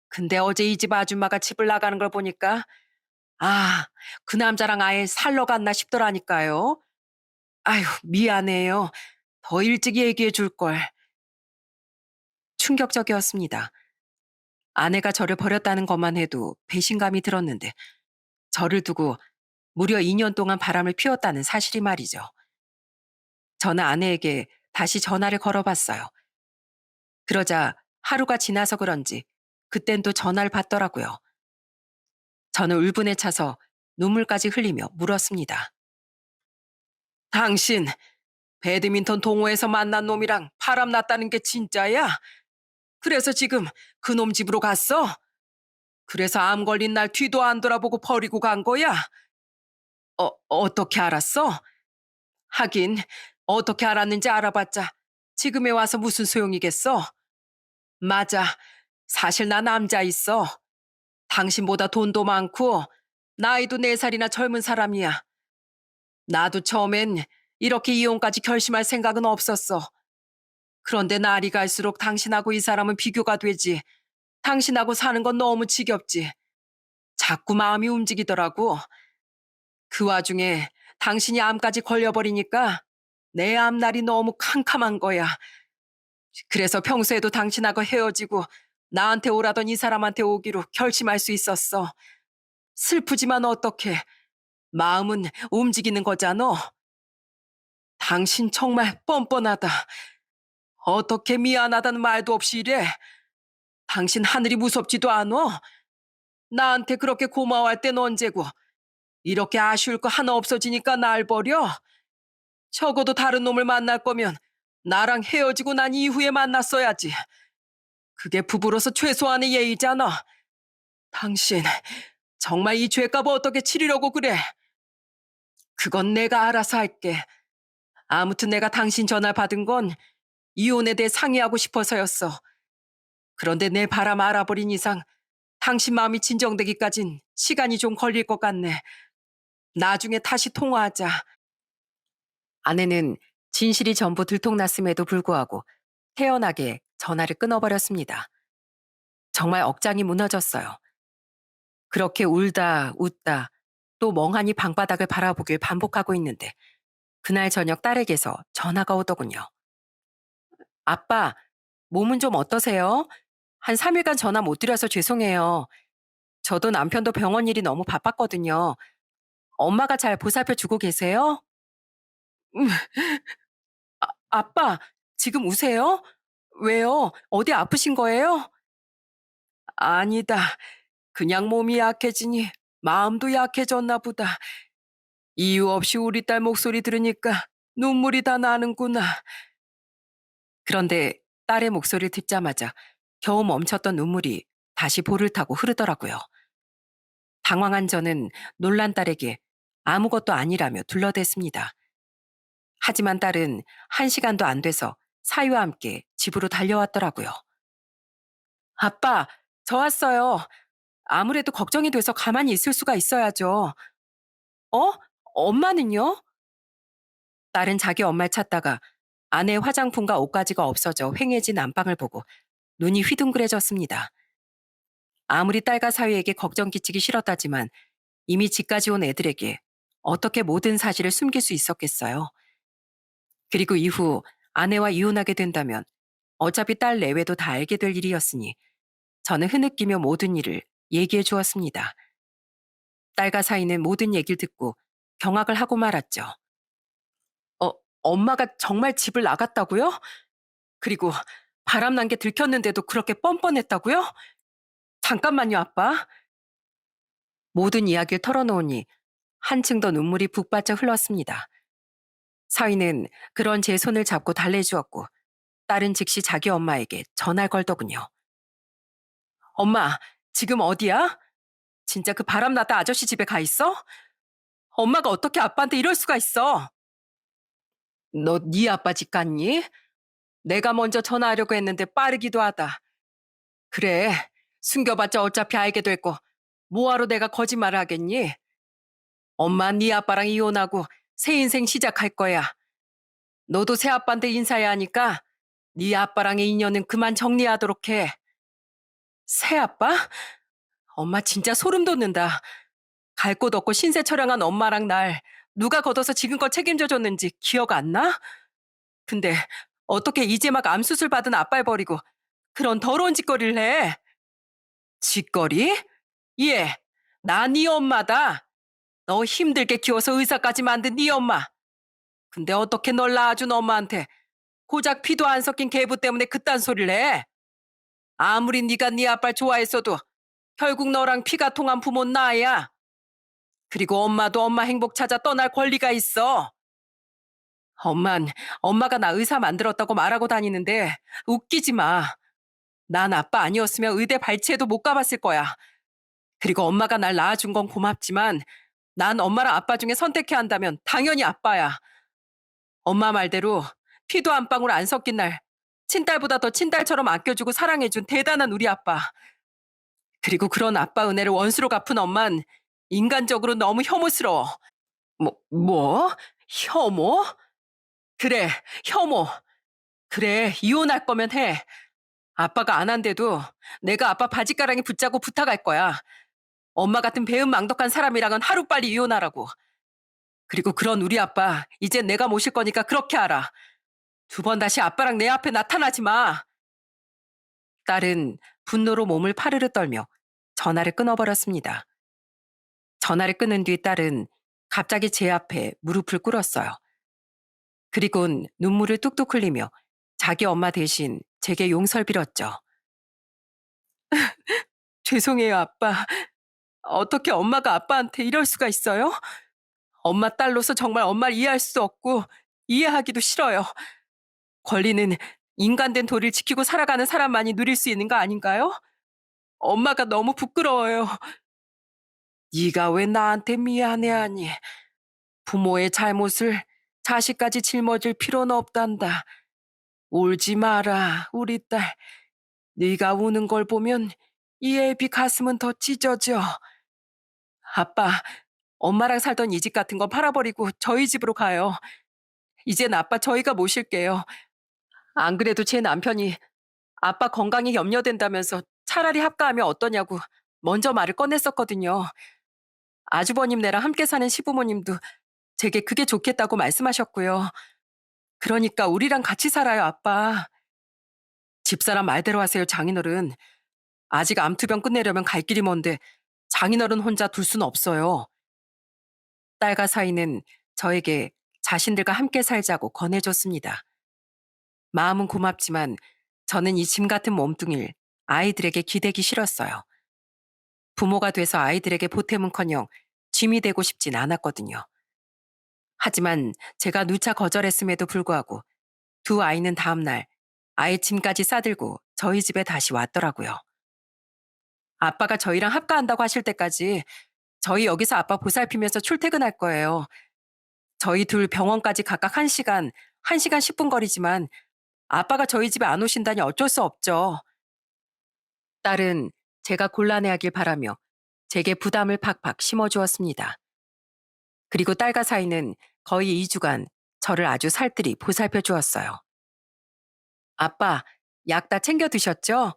근데 어제 이 집 아줌마가 집을 나가는 걸 보니까 아, 그 남자랑 아예 살러 갔나 싶더라니까요. 아휴, 미안해요. 더 일찍 얘기해 줄 걸. 충격적이었습니다. 아내가 저를 버렸다는 것만 해도 배신감이 들었는데 저를 두고 무려 2년 동안 바람을 피웠다는 사실이 말이죠. 저는 아내에게 다시 전화를 걸어봤어요. 그러자 하루가 지나서 그런지 그땐 또 전화를 받더라고요. 저는 울분에 차서 눈물까지 흘리며 물었습니다. 당신 배드민턴 동호회에서 만난 놈이랑 바람 났다는 게 진짜야? 그래서 지금 그 놈 집으로 갔어? 그래서 암 걸린 날 뒤도 안 돌아보고 버리고 간 거야? 어떻게 알았어? 하긴 어떻게 알았는지 알아봤자 지금에 와서 무슨 소용이겠어? 맞아. 사실 나 남자 있어. 당신보다 돈도 많고 나이도 4살이나 젊은 사람이야. 나도 처음엔 이렇게 이혼까지 결심할 생각은 없었어. 그런데 날이 갈수록 당신하고 이 사람은 비교가 되지. 당신하고 사는 건 너무 지겹지. 자꾸 마음이 움직이더라고. 그 와중에 당신이 암까지 걸려버리니까 내 앞날이 너무 캄캄한 거야. 그래서 평소에도 당신하고 헤어지고 나한테 오라던 이 사람한테 오기로 결심할 수 있었어. 슬프지만 어떡해. 마음은 움직이는 거잖아. 당신 정말 뻔뻔하다. 어떻게 미안하다는 말도 없이 이래. 당신 하늘이 무섭지도 않아. 나한테 그렇게 고마워할 땐 언제고. 이렇게 아쉬울 거 하나 없어지니까 날 버려. 적어도 다른 놈을 만날 거면 나랑 헤어지고 난 이후에 만났어야지. 그게 부부로서 최소한의 예의잖아. 당신, 정말 이 죄값을 어떻게 치르려고 그래? 그건 내가 알아서 할게. 아무튼 내가 당신 전화 받은 건 이혼에 대해 상의하고 싶어서였어. 그런데 내 바람 알아버린 이상 당신 마음이 진정되기까진 시간이 좀 걸릴 것 같네. 나중에 다시 통화하자. 아내는 진실이 전부 들통났음에도 불구하고 태연하게 전화를 끊어버렸습니다. 정말 억장이 무너졌어요. 그렇게 울다 웃다 또 멍하니 방바닥을 바라보길 반복하고 있는데 그날 저녁 딸에게서 전화가 오더군요. 아빠, 몸은 좀 어떠세요? 한 3일간 전화 못 드려서 죄송해요. 저도 남편도 병원 일이 너무 바빴거든요. 엄마가 잘 보살펴 주고 계세요? 음, 아빠, 지금 우세요? 왜요? 어디 아프신 거예요? 아니다. 그냥 몸이 약해지니 마음도 약해졌나 보다. 이유 없이 우리 딸 목소리 들으니까 눈물이 다 나는구나. 그런데 딸의 목소리를 듣자마자 겨우 멈췄던 눈물이 다시 볼을 타고 흐르더라고요. 당황한 저는 놀란 딸에게 아무것도 아니라며 둘러댔습니다. 하지만 딸은 1시간도 안 돼서 사위와 함께 집으로 달려왔더라고요. 아빠, 저 왔어요. 아무래도 걱정이 돼서 가만히 있을 수가 있어야죠. 어? 엄마는요? 딸은 자기 엄마를 찾다가 아내 화장품과 옷가지가 없어져 휑해진 안방을 보고 눈이 휘둥그레졌습니다. 아무리 딸과 사위에게 걱정 끼치기 싫었다지만 이미 집까지 온 애들에게 어떻게 모든 사실을 숨길 수 있었겠어요. 그리고 이후 아내와 이혼하게 된다면 어차피 딸 내외도 다 알게 될 일이었으니 저는 흐느끼며 모든 일을 얘기해 주었습니다. 딸과 사위는 모든 얘기를 듣고 경악을 하고 말았죠. 어, 엄마가 정말 집을 나갔다고요? 그리고 바람난 게 들켰는데도 그렇게 뻔뻔했다고요? 잠깐만요, 아빠. 모든 이야기를 털어놓으니 한층 더 눈물이 북받쳐 흘렀습니다. 사위는 그런 제 손을 잡고 달래주었고 딸은 즉시 자기 엄마에게 전화를 걸더군요. 엄마, 지금 어디야? 진짜 그 바람났다 아저씨 집에 가 있어? 엄마가 어떻게 아빠한테 이럴 수가 있어? 너 네 아빠 집 갔니? 내가 먼저 전화하려고 했는데 빠르기도 하다. 그래, 숨겨봤자 어차피 알게 될 거. 뭐하러 내가 거짓말을 하겠니? 엄마 네 아빠랑 이혼하고 새 인생 시작할 거야. 너도 새 아빠한테 인사해야 하니까 네 아빠랑의 인연은 그만 정리하도록 해. 새 아빠? 엄마 진짜 소름 돋는다. 갈 곳 없고 신세철량한 엄마랑 날 누가 걷어서 지금껏 책임져 줬는지 기억 안 나? 근데 어떻게 이제 막 암수술 받은 아빠를 버리고 그런 더러운 짓거리를 해? 짓거리? 예, 나 네 엄마다. 너 힘들게 키워서 의사까지 만든 네 엄마. 근데 어떻게 널 낳아준 엄마한테 고작 피도 안 섞인 계부 때문에 그딴 소리를 해? 아무리 네가 네 아빠를 좋아했어도 결국 너랑 피가 통한 부모는 나야. 그리고 엄마도 엄마 행복 찾아 떠날 권리가 있어. 엄만, 엄마가 나 의사 만들었다고 말하고 다니는데 웃기지 마. 난 아빠 아니었으면 의대 발치해도 못 가봤을 거야. 그리고 엄마가 날 낳아준 건 고맙지만 난 엄마랑 아빠 중에 선택해야 한다면 당연히 아빠야. 엄마 말대로 피도 한 방울 안 섞인 날 친딸보다 더 친딸처럼 아껴주고 사랑해준 대단한 우리 아빠. 그리고 그런 아빠 은혜를 원수로 갚은 엄만 인간적으로 너무 혐오스러워. 뭐? 혐오? 그래, 혐오. 그래, 이혼할 거면 해. 아빠가 안 한대도 내가 아빠 바지가랑이 붙잡고 부탁할 거야. 엄마 같은 배은망덕한 사람이랑은 하루빨리 이혼하라고. 그리고 그런 우리 아빠, 이제 내가 모실 거니까 그렇게 하라. 2번 다시 아빠랑 내 앞에 나타나지 마. 딸은 분노로 몸을 파르르 떨며 전화를 끊어버렸습니다. 전화를 끊은 뒤 딸은 갑자기 제 앞에 무릎을 꿇었어요. 그리곤 눈물을 뚝뚝 흘리며 자기 엄마 대신 제게 용서를 빌었죠. 죄송해요, 아빠. 어떻게 엄마가 아빠한테 이럴 수가 있어요? 엄마 딸로서 정말 엄마를 이해할 수 없고 이해하기도 싫어요. 권리는 인간된 도리를 지키고 살아가는 사람만이 누릴 수 있는 거 아닌가요? 엄마가 너무 부끄러워요. 네가 왜 나한테 미안해하니? 부모의 잘못을 자식까지 짊어질 필요는 없단다. 울지 마라, 우리 딸. 네가 우는 걸 보면 이 애비 가슴은 더 찢어져. 아빠, 엄마랑 살던 이 집 같은 건 팔아버리고 저희 집으로 가요. 이젠 아빠 저희가 모실게요. 안 그래도 제 남편이 아빠 건강이 염려된다면서 차라리 합가하면 어떠냐고 먼저 말을 꺼냈었거든요. 아주버님네랑 함께 사는 시부모님도 제게 그게 좋겠다고 말씀하셨고요. 그러니까 우리랑 같이 살아요, 아빠. 집사람 말대로 하세요, 장인어른. 아직 암투병 끝내려면 갈 길이 먼데 장인어른 혼자 둘 수는 없어요. 딸과 사위는 저에게 자신들과 함께 살자고 권해줬습니다. 마음은 고맙지만 저는 이 짐 같은 몸뚱이를 아이들에게 기대기 싫었어요. 부모가 돼서 아이들에게 보탬은커녕 짐이 되고 싶진 않았거든요. 하지만 제가 누차 거절했음에도 불구하고 두 아이는 다음날 아이 짐까지 싸들고 저희 집에 다시 왔더라고요. 아빠가 저희랑 합가한다고 하실 때까지 저희 여기서 아빠 보살피면서 출퇴근할 거예요. 저희 둘 병원까지 각각 1시간, 1시간 10분 거리지만 아빠가 저희 집에 안 오신다니 어쩔 수 없죠. 딸은 제가 곤란해하길 바라며 제게 부담을 팍팍 심어주었습니다. 그리고 딸과 사이는 거의 2주간 저를 아주 살뜰히 보살펴 주었어요. 아빠, 약 다 챙겨 드셨죠?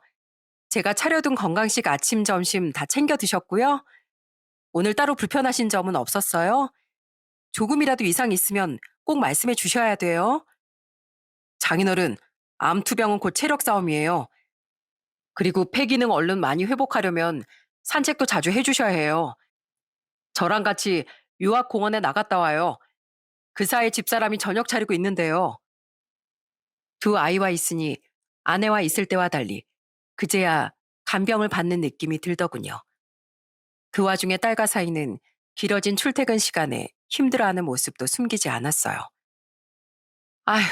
제가 차려둔 건강식 아침, 점심 다 챙겨 드셨고요. 오늘 따로 불편하신 점은 없었어요? 조금이라도 이상 있으면 꼭 말씀해 주셔야 돼요. 장인어른, 암투병은 곧 체력 싸움이에요. 그리고 폐기능 얼른 많이 회복하려면 산책도 자주 해주셔야 해요. 저랑 같이 유학공원에 나갔다 와요. 그 사이 집사람이 저녁 차리고 있는데요. 두 아이와 있으니 아내와 있을 때와 달리 그제야 간병을 받는 느낌이 들더군요. 그 와중에 딸과 사이는 길어진 출퇴근 시간에 힘들어하는 모습도 숨기지 않았어요. 아휴,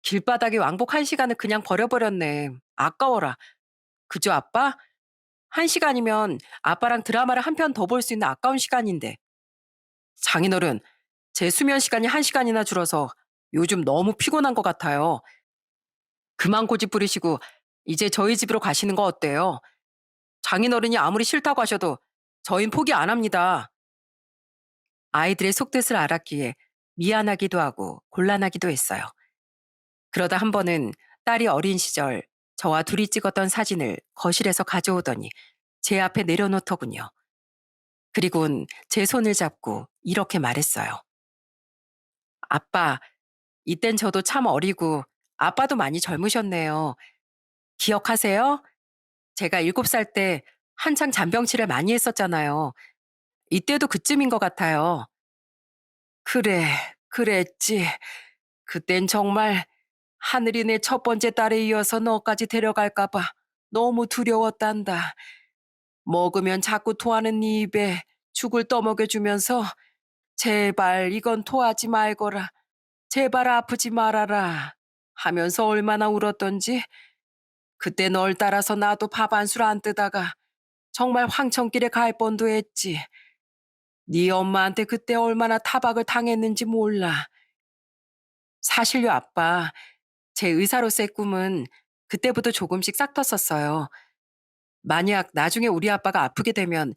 길바닥에 왕복 1시간을 그냥 버려버렸네. 아까워라. 그죠, 아빠? 1시간이면 아빠랑 드라마를 한 편 더 볼 수 있는 아까운 시간인데. 장인어른, 제 수면 시간이 1시간이나 줄어서 요즘 너무 피곤한 것 같아요. 그만 고집 부리시고 이제 저희 집으로 가시는 거 어때요? 장인어른이 아무리 싫다고 하셔도 저흰 포기 안 합니다. 아이들의 속뜻을 알았기에 미안하기도 하고 곤란하기도 했어요. 그러다 한 번은 딸이 어린 시절 저와 둘이 찍었던 사진을 거실에서 가져오더니 제 앞에 내려놓더군요. 그리곤 제 손을 잡고 이렇게 말했어요. 아빠, 이땐 저도 참 어리고 아빠도 많이 젊으셨네요. 기억하세요? 제가 7살 때 한창 잔병치레 많이 했었잖아요. 이때도 그쯤인 것 같아요. 그래, 그랬지. 그땐 정말 하늘이 내 첫 번째 딸에 이어서 너까지 데려갈까 봐 너무 두려웠단다. 먹으면 자꾸 토하는 네 입에 죽을 떠먹여주면서 제발 이건 토하지 말거라. 제발 아프지 말아라. 하면서 얼마나 울었던지. 그때 널 따라서 나도 밥 한 술 안 뜨다가 정말 황천길에 갈 뻔도 했지. 네 엄마한테 그때 얼마나 타박을 당했는지 몰라. 사실요, 아빠. 제 의사로서의 꿈은 그때부터 조금씩 싹 텄었어요. 만약 나중에 우리 아빠가 아프게 되면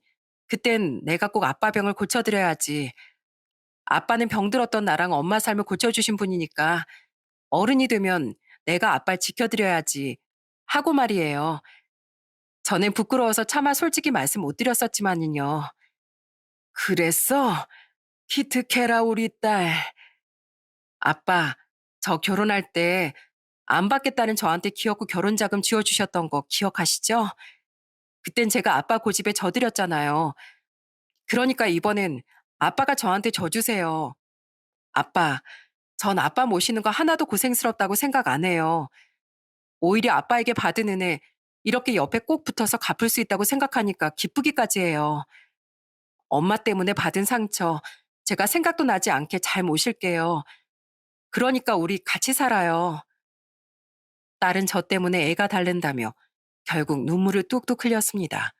그땐 내가 꼭 아빠 병을 고쳐드려야지. 아빠는 병들었던 나랑 엄마 삶을 고쳐주신 분이니까 어른이 되면 내가 아빠를 지켜드려야지. 하고 말이에요. 전엔 부끄러워서 차마 솔직히 말씀 못 드렸었지만요. 그랬어? 기특해라 우리 딸. 아빠, 저 결혼할 때 안 받겠다는 저한테 기어코 결혼 자금 쥐어주셨던 거 기억하시죠? 그땐 제가 아빠 고집에 져드렸잖아요. 그러니까 이번엔 아빠가 저한테 져주세요. 아빠, 전 아빠 모시는 거 하나도 고생스럽다고 생각 안 해요. 오히려 아빠에게 받은 은혜 이렇게 옆에 꼭 붙어서 갚을 수 있다고 생각하니까 기쁘기까지 해요. 엄마 때문에 받은 상처 제가 생각도 나지 않게 잘 모실게요. 그러니까 우리 같이 살아요. 딸은 저 때문에 애가 달랜다며 결국 눈물을 뚝뚝 흘렸습니다.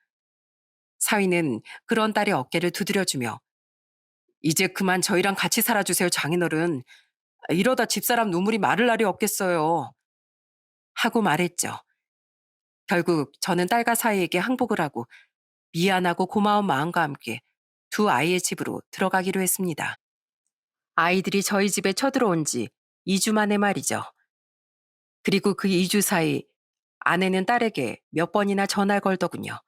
사위는 그런 딸의 어깨를 두드려주며 이제 그만 저희랑 같이 살아주세요, 장인어른. 이러다 집사람 눈물이 마를 날이 없겠어요. 하고 말했죠. 결국 저는 딸과 사위에게 항복을 하고 미안하고 고마운 마음과 함께 두 아이의 집으로 들어가기로 했습니다. 아이들이 저희 집에 쳐들어온 지 2주 만에 말이죠. 그리고 그 2주 사이 아내는 딸에게 몇 번이나 전화를 걸더군요.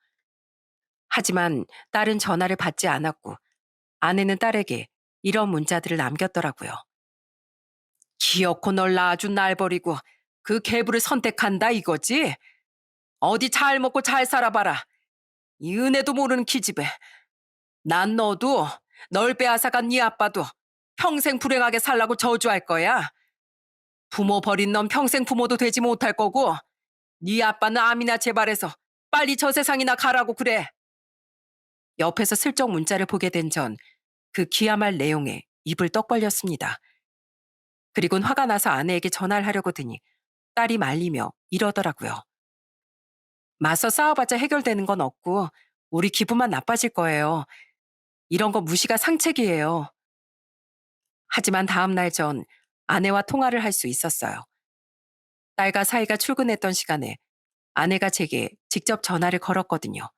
하지만 딸은 전화를 받지 않았고 아내는 딸에게 이런 문자들을 남겼더라고요. 기어코 널 아주 날 버리고 그 계부를 선택한다 이거지? 어디 잘 먹고 잘 살아봐라. 이 은혜도 모르는 기집애. 난 너도 널 빼앗아간 네 아빠도 평생 불행하게 살라고 저주할 거야. 부모 버린 넌 평생 부모도 되지 못할 거고 네 아빠는 암이나 재발해서 빨리 저 세상이나 가라고 그래. 옆에서 슬쩍 문자를 보게 된 전 그 기야말 내용에 입을 떡 벌렸습니다. 그리곤 화가 나서 아내에게 전화를 하려고 드니 딸이 말리며 이러더라고요. 맞서 싸워봤자 해결되는 건 없고 우리 기분만 나빠질 거예요. 이런 거 무시가 상책이에요. 하지만 다음 날 전 아내와 통화를 할 수 있었어요. 딸과 사이가 출근했던 시간에 아내가 제게 직접 전화를 걸었거든요.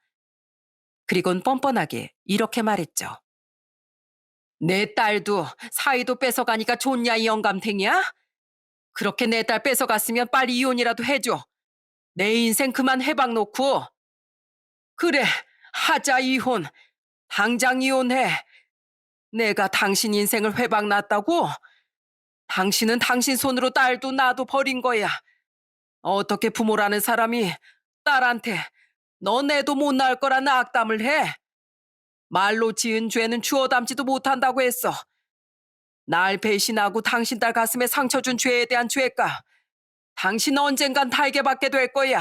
그리곤 뻔뻔하게 이렇게 말했죠. 내 딸도 사이도 뺏어가니까 좋냐 이 영감탱이야? 그렇게 내 딸 뺏어갔으면 빨리 이혼이라도 해줘. 내 인생 그만 해박 놓고. 그래, 하자 이혼. 당장 이혼해. 내가 당신 인생을 회박 놨다고? 당신은 당신 손으로 딸도 나도 버린 거야. 어떻게 부모라는 사람이 딸한테 너 내도 못 낳을 거란 악담을 해? 말로 지은 죄는 주워 담지도 못한다고 했어. 날 배신하고 당신 딸 가슴에 상처 준 죄에 대한 죄가 당신 언젠간 달게 받게 될 거야.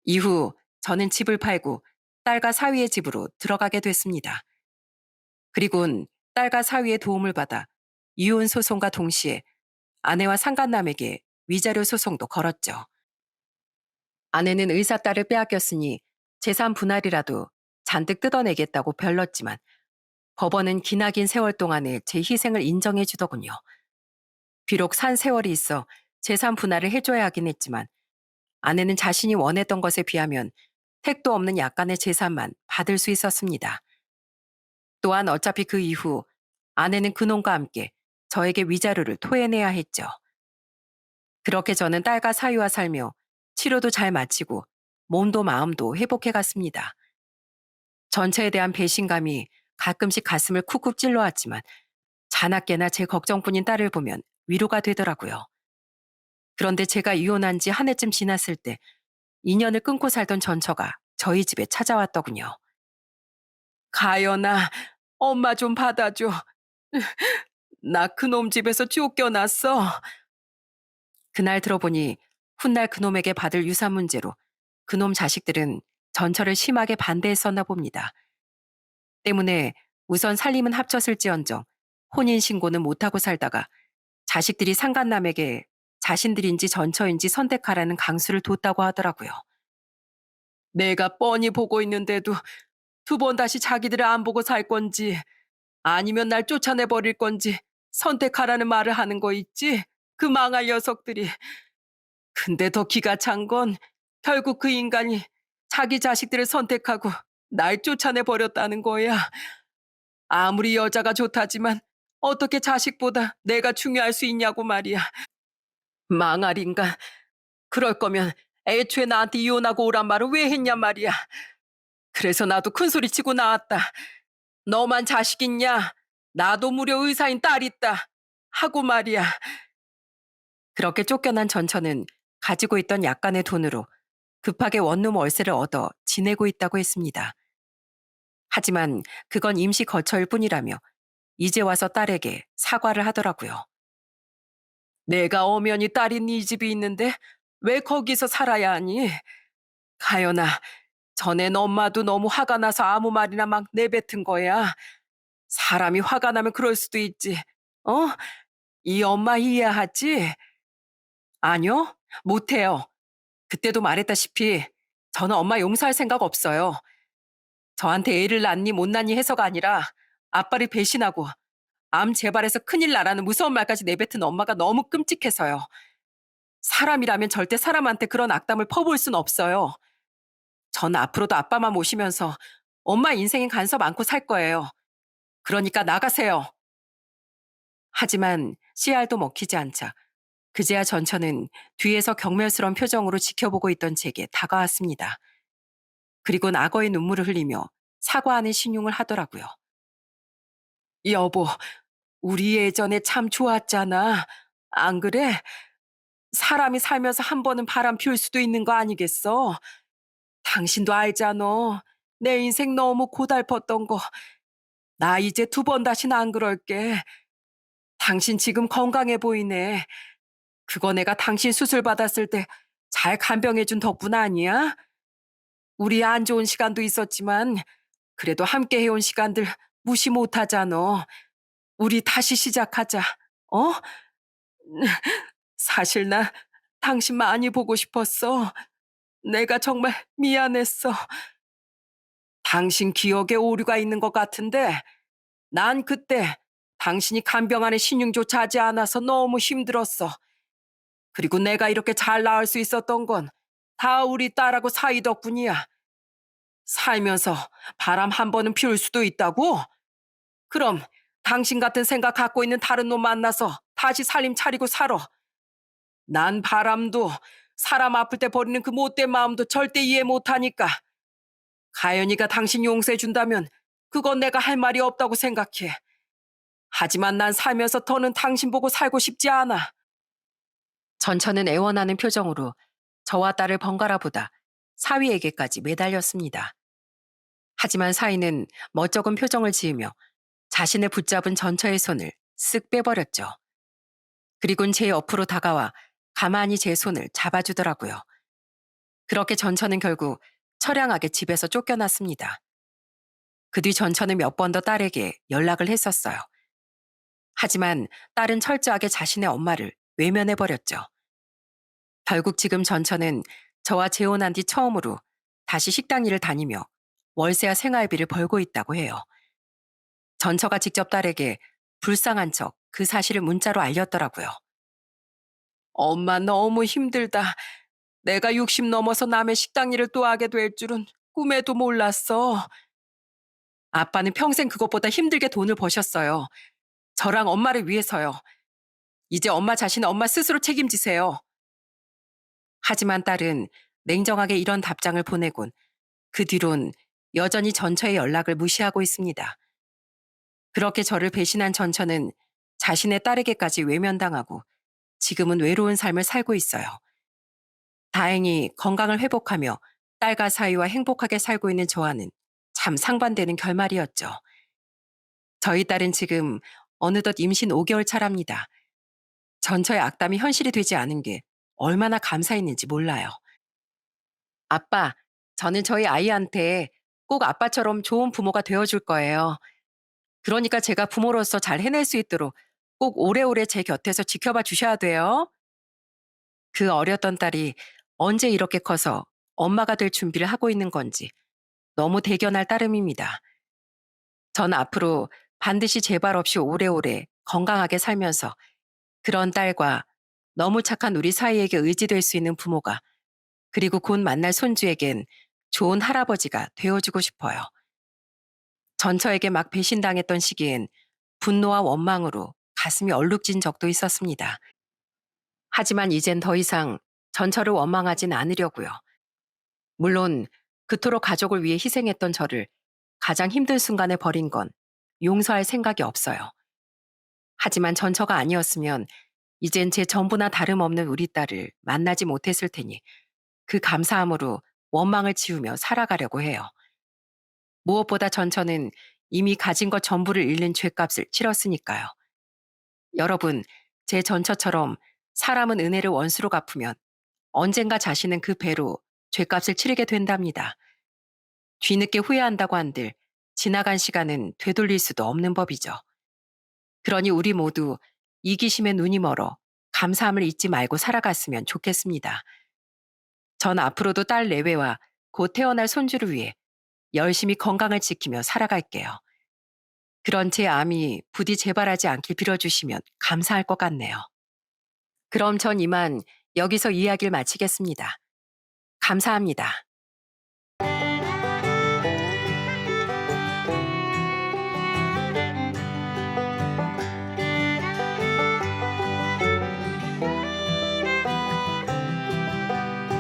이후 저는 집을 팔고 딸과 사위의 집으로 들어가게 됐습니다. 그리곤 딸과 사위의 도움을 받아 이혼 소송과 동시에 아내와 상간남에게 위자료 소송도 걸었죠. 아내는 의사 딸을 빼앗겼으니 재산 분할이라도 잔뜩 뜯어내겠다고 별렀지만 법원은 기나긴 세월 동안의 제 희생을 인정해 주더군요. 비록 산 세월이 있어 재산 분할을 해줘야 하긴 했지만 아내는 자신이 원했던 것에 비하면 택도 없는 약간의 재산만 받을 수 있었습니다. 또한 어차피 그 이후 아내는 그놈과 함께 저에게 위자료를 토해내야 했죠. 그렇게 저는 딸과 사위와 살며 치료도 잘 마치고 몸도 마음도 회복해 갔습니다. 전체에 대한 배신감이 가끔씩 가슴을 쿡쿡 찔러왔지만 자나깨나 제 걱정뿐인 딸을 보면 위로가 되더라고요. 그런데 제가 이혼한 지 한 해쯤 지났을 때 인연을 끊고 살던 전처가 저희 집에 찾아왔더군요. 가연아, 엄마 좀 받아줘. 나 그놈 집에서 쫓겨났어. 그날 들어보니 훗날 그놈에게 받을 유산 문제로 그놈 자식들은 전처를 심하게 반대했었나 봅니다. 때문에 우선 살림은 합쳤을지언정 혼인신고는 못하고 살다가 자식들이 상간남에게 자신들인지 전처인지 선택하라는 강수를 뒀다고 하더라고요. 내가 뻔히 보고 있는데도 두 번 다시 자기들을 안 보고 살 건지 아니면 날 쫓아내버릴 건지 선택하라는 말을 하는 거 있지? 그 망할 녀석들이. 근데 더 기가 찬 건 결국 그 인간이 자기 자식들을 선택하고 날 쫓아내버렸다는 거야. 아무리 여자가 좋다지만 어떻게 자식보다 내가 중요할 수 있냐고 말이야. 망할 인간. 그럴 거면 애초에 나한테 이혼하고 오란 말을 왜 했냔 말이야. 그래서 나도 큰소리치고 나왔다. 너만 자식 있냐? 나도 무려 의사인 딸 있다. 하고 말이야. 그렇게 쫓겨난 전처는 가지고 있던 약간의 돈으로 급하게 원룸 월세를 얻어 지내고 있다고 했습니다. 하지만 그건 임시 거처일 뿐이라며 이제 와서 딸에게 사과를 하더라고요. 내가 엄연히 딸인 네 집이 있는데 왜 거기서 살아야 하니? 가연아, 전엔 엄마도 너무 화가 나서 아무 말이나 막 내뱉은 거야. 사람이 화가 나면 그럴 수도 있지. 어? 이 엄마 이해하지? 아니요? 못해요. 그때도 말했다시피 저는 엄마 용서할 생각 없어요. 저한테 애를 낳니 못 낳니 해서가 아니라 아빠를 배신하고 암 재발해서 큰일 나라는 무서운 말까지 내뱉은 엄마가 너무 끔찍해서요. 사람이라면 절대 사람한테 그런 악담을 퍼부을 순 없어요. 전 앞으로도 아빠만 모시면서 엄마 인생엔 간섭 않고 살 거예요. 그러니까 나가세요. 하지만 씨알도 먹히지 않자 그제야 전처는 뒤에서 경멸스러운 표정으로 지켜보고 있던 제게 다가왔습니다. 그리곤 악어의 눈물을 흘리며 사과하는 신용을 하더라고요. 여보, 우리 예전에 참 좋았잖아. 안 그래? 사람이 살면서 한 번은 바람 피울 수도 있는 거 아니겠어? 당신도 알잖아. 내 인생 너무 고달팠던 거. 나 이제 두 번 다시는 안 그럴게. 당신 지금 건강해 보이네. 그거 내가 당신 수술 받았을 때 잘 간병해준 덕분 아니야? 우리 안 좋은 시간도 있었지만 그래도 함께 해온 시간들 무시 못하잖아. 우리 다시 시작하자. 어? 사실 나 당신 많이 보고 싶었어. 내가 정말 미안했어. 당신 기억에 오류가 있는 것 같은데 난 그때 당신이 간병하는 신용조차 하지 않아서 너무 힘들었어. 그리고 내가 이렇게 잘 나을 수 있었던 건 다 우리 딸하고 사이 덕분이야. 살면서 바람 한 번은 피울 수도 있다고? 그럼 당신 같은 생각 갖고 있는 다른 놈 만나서 다시 살림 차리고 살아. 난 바람도 사람 아플 때 버리는 그 못된 마음도 절대 이해 못하니까. 가연이가 당신 용서해준다면 그건 내가 할 말이 없다고 생각해. 하지만 난 살면서 더는 당신 보고 살고 싶지 않아. 전처는 애원하는 표정으로 저와 딸을 번갈아 보다 사위에게까지 매달렸습니다. 하지만 사위는 멋쩍은 표정을 지으며 자신을 붙잡은 전처의 손을 쓱 빼버렸죠. 그리곤 제 옆으로 다가와 가만히 제 손을 잡아주더라고요. 그렇게 전처는 결국 처량하게 집에서 쫓겨났습니다. 그 뒤 전처는 몇 번 더 딸에게 연락을 했었어요. 하지만 딸은 철저하게 자신의 엄마를 외면해버렸죠. 결국 지금 전처는 저와 재혼한 뒤 처음으로 다시 식당 일을 다니며 월세와 생활비를 벌고 있다고 해요. 전처가 직접 딸에게 불쌍한 척 그 사실을 문자로 알렸더라고요. 엄마 너무 힘들다. 내가 60 넘어서 남의 식당 일을 또 하게 될 줄은 꿈에도 몰랐어. 아빠는 평생 그것보다 힘들게 돈을 버셨어요. 저랑 엄마를 위해서요. 이제 엄마 자신은 엄마 스스로 책임지세요. 하지만 딸은 냉정하게 이런 답장을 보내곤 그 뒤론 여전히 전처의 연락을 무시하고 있습니다. 그렇게 저를 배신한 전처는 자신의 딸에게까지 외면당하고 지금은 외로운 삶을 살고 있어요. 다행히 건강을 회복하며 딸과 사위와 행복하게 살고 있는 저와는 참 상반되는 결말이었죠. 저희 딸은 지금 어느덧 임신 5개월 차랍니다. 전처의 악담이 현실이 되지 않은 게 얼마나 감사했는지 몰라요. 아빠, 저는 저희 아이한테 꼭 아빠처럼 좋은 부모가 되어줄 거예요. 그러니까 제가 부모로서 잘 해낼 수 있도록 꼭 오래오래 제 곁에서 지켜봐 주셔야 돼요. 그 어렸던 딸이 언제 이렇게 커서 엄마가 될 준비를 하고 있는 건지 너무 대견할 따름입니다. 전 앞으로 반드시 재발 없이 오래오래 건강하게 살면서 그런 딸과 너무 착한 우리 사이에게 의지될 수 있는 부모가 그리고 곧 만날 손주에겐 좋은 할아버지가 되어주고 싶어요. 전처에게 막 배신당했던 시기엔 분노와 원망으로 가슴이 얼룩진 적도 있었습니다. 하지만 이젠 더 이상 전처를 원망하진 않으려고요. 물론 그토록 가족을 위해 희생했던 저를 가장 힘든 순간에 버린 건 용서할 생각이 없어요. 하지만 전처가 아니었으면 이젠 제 전부나 다름없는 우리 딸을 만나지 못했을 테니 그 감사함으로 원망을 지우며 살아가려고 해요. 무엇보다 전처는 이미 가진 것 전부를 잃는 죗값을 치렀으니까요. 여러분, 제 전처처럼 사람은 은혜를 원수로 갚으면 언젠가 자신은 그 배로 죗값을 치르게 된답니다. 뒤늦게 후회한다고 한들 지나간 시간은 되돌릴 수도 없는 법이죠. 그러니 우리 모두 이기심에 눈이 멀어 감사함을 잊지 말고 살아갔으면 좋겠습니다. 전 앞으로도 딸 내외와 곧 태어날 손주를 위해 열심히 건강을 지키며 살아갈게요. 그런 제 암이 부디 재발하지 않길 빌어주시면 감사할 것 같네요. 그럼 전 이만 여기서 이야기를 마치겠습니다. 감사합니다.